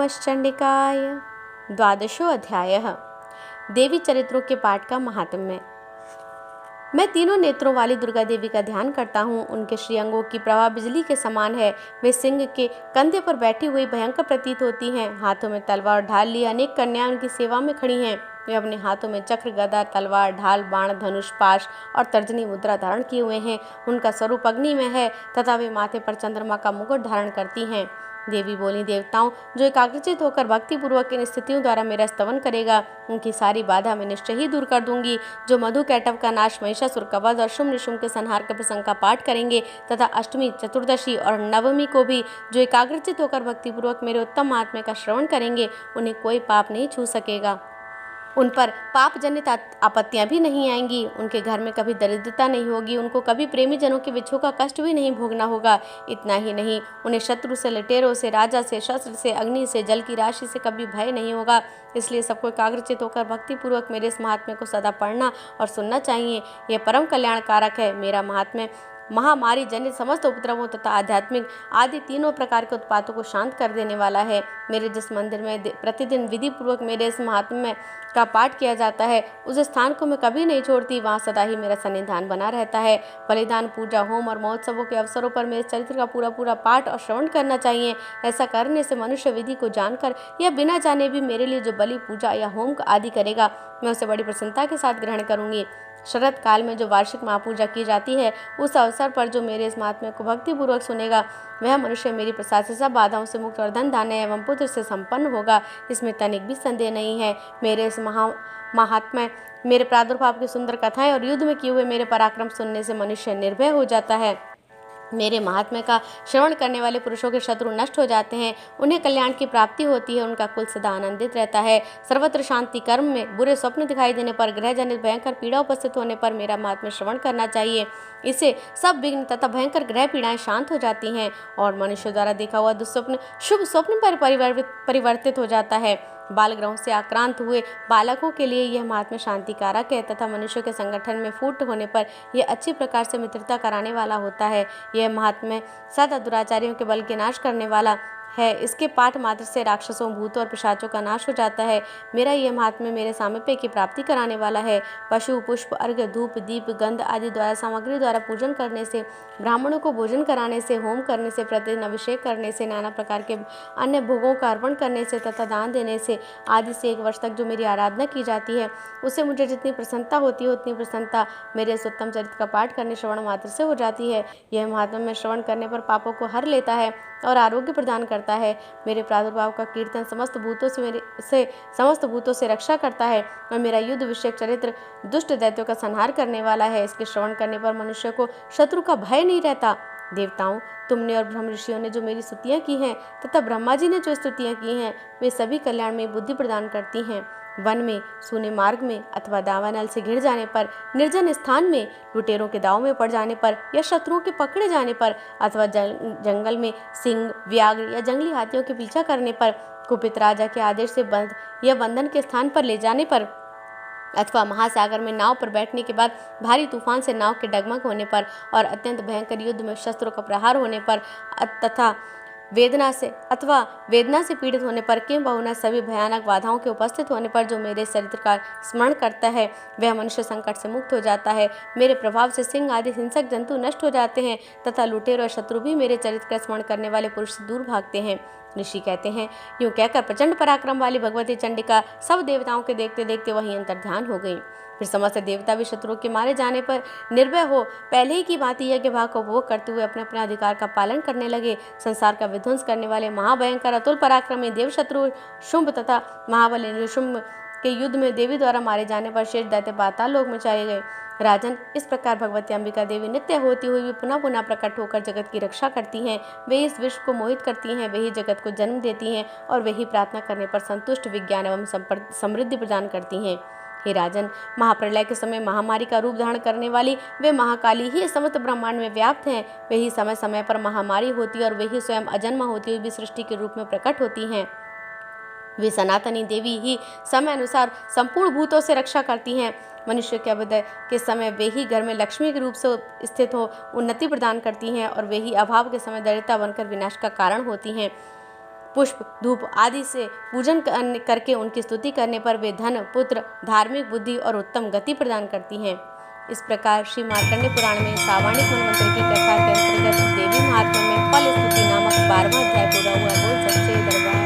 नमश्चंडिकाय। द्वादशो अध्यायः। देवी चरित्रों के पाठ का महात्म्य। मैं तीनों नेत्रों वाली दुर्गा देवी का ध्यान करता हूँ। उनके श्रीअंगों की प्रभा बिजली के समान है। वे सिंह के कंधे पर बैठी हुई भयंकर प्रतीत होती हैं। हाथों में तलवार ढाल लिए अनेक कन्याएं उनकी सेवा में खड़ी हैं। वे अपने हाथों में चक्र, गदा, तलवार, ढाल, बाण, धनुष, पाश और तर्जनी मुद्रा धारण किए हुए हैं। उनका स्वरूप अग्नि में है तथा वे माथे पर चंद्रमा का मुकुट धारण करती हैं। देवी बोली, देवताओं, जो एकाग्रचित होकर भक्तिपूर्वक इन स्थितियों द्वारा मेरा स्तवन करेगा, उनकी सारी बाधा मैं निश्चय ही दूर कर दूंगी। जो मधु कैटव का नाश, महिषासुर का वध और शुंभ निशुंभ के संहार के प्रसंग का पाठ करेंगे तथा अष्टमी, चतुर्दशी और नवमी को भी जो एकाग्रचित होकर भक्तिपूर्वक मेरे उत्तम महात्म्य का श्रवण करेंगे, उन्हें कोई पाप नहीं छू सकेगा। उन पर पाप जनित आपत्तियां भी नहीं आएंगी। उनके घर में कभी दरिद्रता नहीं होगी। उनको कभी प्रेमी जनों के विछोह का कष्ट भी नहीं भोगना होगा। इतना ही नहीं, उन्हें शत्रु से, लुटेरों से, राजा से, शस्त्र से, अग्नि से, जल की राशि से कभी भय नहीं होगा। इसलिए सबको एकाग्रचित होकर भक्तिपूर्वक मेरे इस महात्म्य को सदा पढ़ना और सुनना चाहिए। यह परम कल्याणकारक है। मेरा महात्म्य महामारी जनित समस्त उपद्रवों तथा आध्यात्मिक आदि तीनों प्रकार के उत्पातों को शांत कर देने वाला है। मेरे जिस मंदिर में प्रतिदिन विधि पूर्वक मेरे इस महात्म्य का पाठ किया जाता है, उस स्थान को मैं कभी नहीं छोड़ती। वहाँ सदा ही मेरा सन्निधान बना रहता है। बलिदान, पूजा, होम और महोत्सवों के अवसरों पर मेरे चरित्र का पूरा पाठ और श्रवण करना चाहिए। ऐसा करने से मनुष्य विधि को जानकर या बिना जाने भी मेरे लिए जो बलि, पूजा या होम आदि करेगा, मैं उसे बड़ी प्रसन्नता के साथ ग्रहण करूंगी। शरद काल में जो वार्षिक महापूजा की जाती है, उस अवसर पर जो मेरे इस महात्म्य को भक्तिपूर्वक सुनेगा, वह मनुष्य मेरी प्रसाद से सब बाधाओं से मुक्त और धन धान्य एवं पुत्र से संपन्न होगा। इसमें तनिक भी संदेह नहीं है। मेरे इस महात्म्य, मेरे प्रादुर्भाव की सुंदर कथाएं और युद्ध में किए हुए मेरे पराक्रम सुनने से मनुष्य निर्भय हो जाता है। मेरे महात्म्य का श्रवण करने वाले पुरुषों के शत्रु नष्ट हो जाते हैं। उन्हें कल्याण की प्राप्ति होती है। उनका कुल सदा आनंदित रहता है। सर्वत्र शांति। कर्म में बुरे स्वप्न दिखाई देने पर, ग्रह जनित भयंकर पीड़ा उपस्थित होने पर मेरा महात्म्य श्रवण करना चाहिए। इससे सब विघ्न तथा भयंकर ग्रह पीड़ाएं शांत हो जाती हैं और मनुष्य द्वारा देखा हुआ दुस्वप्न शुभ स्वप्न पर परिवर्तित हो जाता है। बाल ग्रहों से आक्रांत हुए बालकों के लिए यह महात्म्य शांतिकारक है तथा मनुष्यों के संगठन में फूट होने पर यह अच्छी प्रकार से मित्रता कराने वाला होता है। यह महात्म्य सदा दुराचारियों के बल के नाश करने वाला है। इसके पाठ मात्र से राक्षसों, भूतों और पिशाचों का नाश हो जाता है। मेरा यह महात्म्य मेरे सामीप्य की प्राप्ति कराने वाला है। पशु, पुष्प, अर्घ्य, धूप, दीप, गंध आदि द्वारा सामग्री द्वारा पूजन करने से, ब्राह्मणों को भोजन कराने से, होम करने से, प्रतिदिन अभिषेक करने से, नाना प्रकार के अन्य भोगों का अर्पण करने से तथा दान देने से आदि से 1 वर्ष तक जो मेरी आराधना की जाती है, उससे मुझे जितनी प्रसन्नता होती है, उतनी प्रसन्नता मेरे इस उत्तम चरित्र का पाठ करने श्रवण मात्र से हो जाती है। यह महात्म्य में श्रवण करने पर पापों को हर लेता है और आरोग्य प्रदान करता है। मेरे प्रादुर्भाव का कीर्तन समस्त भूतों से रक्षा करता है और मेरा युद्ध विषयक चरित्र दुष्ट दैत्यों का संहार करने वाला है। इसके श्रवण करने पर मनुष्य को शत्रु का भय नहीं रहता। देवताओं, तुमने और ब्रह्म ऋषियों ने जो मेरी स्तुतियां की हैं तथा ब्रह्मा जी ने जो स्तुतियां की हैं, वे सभी कल्याण में बुद्धि प्रदान करती हैं। वन में, सूने मार्ग में अथवा दावानल से घिर जाने पर, निर्जन स्थान में, लुटेरों के दाव में पड़ जाने पर या शत्रुओं के पकड़े जाने पर अथवा जंगल में सिंह, व्याघ्र या जंगली हाथियों के पीछा करने पर, कुपित राजा के आदेश से बंध या बंधन के स्थान पर ले जाने पर अथवा महासागर में नाव पर बैठने के बाद भारी तूफान से नाव के डगमग होने पर और अत्यंत भयंकर युद्ध में शस्त्रों का प्रहार होने पर तथा वेदना से पीड़ित होने पर, किंबहुना सभी भयानक बाधाओं के उपस्थित होने पर जो मेरे चरित्र का स्मरण करता है, वह मनुष्य संकट से मुक्त हो जाता है। मेरे प्रभाव से सिंह आदि हिंसक जंतु नष्ट हो जाते हैं तथा लुटेरों और शत्रु भी मेरे चरित्र का स्मरण करने वाले पुरुष से दूर भागते हैं। ऋषि कहते हैं, यूं कहकर प्रचंड पराक्रम वाली भगवती चंडिका सब देवताओं के देखते देखते वहीं अंतर्ध्यान हो गई। फिर समस्त देवता भी शत्रुओं के मारे जाने पर निर्भय हो पहले ही की भांति यज्ञ भाग को उपभोग करते हुए अपने अपने अधिकार का पालन करने लगे। संसार का विध्वंस करने वाले महाभयंकर अतुल पराक्रमी देव शत्रु शुंभ तथा महाबली निशुंभ के युद्ध में देवी द्वारा मारे जाने पर शेष दैत्य पाताल लोक में चले गए। राजन, इस प्रकार भगवती अंबिका देवी नित्य होती हुई भी पुनः पुनः प्रकट होकर जगत की रक्षा करती हैं। वे इस विश्व को मोहित करती हैं, वे ही जगत को जन्म देती हैं और वे ही प्रार्थना करने पर संतुष्ट, विज्ञान एवं समृद्धि प्रदान करती हैं। हे राजन, महाप्रलय के समय महामारी का रूप धारण करने वाली वे महाकाली ही समस्त ब्रह्मांड में व्याप्त हैं। वे ही समय समय पर महामारी होती और वे ही स्वयं अजन्मा होती हुई भी सृष्टि के रूप में प्रकट होती हैं। वे सनातनी देवी ही समय अनुसार संपूर्ण भूतों से रक्षा करती हैं। मनुष्य के अभ्युदय के समय वे ही घर में लक्ष्मी के रूप से स्थित हो उन्नति प्रदान करती हैं और वे ही अभाव के समय दरिद्रता बनकर विनाश का कारण होती हैं। पुष्प, धूप आदि से पूजन करके उनकी स्तुति करने पर वे धन, पुत्र, धार्मिक बुद्धि और उत्तम गति प्रदान करती हैं। इस प्रकार श्री मार्कंडेय पुराण में सावाणिक मनवंतर की कथा के अंतर्गत देवी महात्म्य में फल स्तुति नामक 12वां अध्याय पूरा हुआ। बोल सच्चे दरबार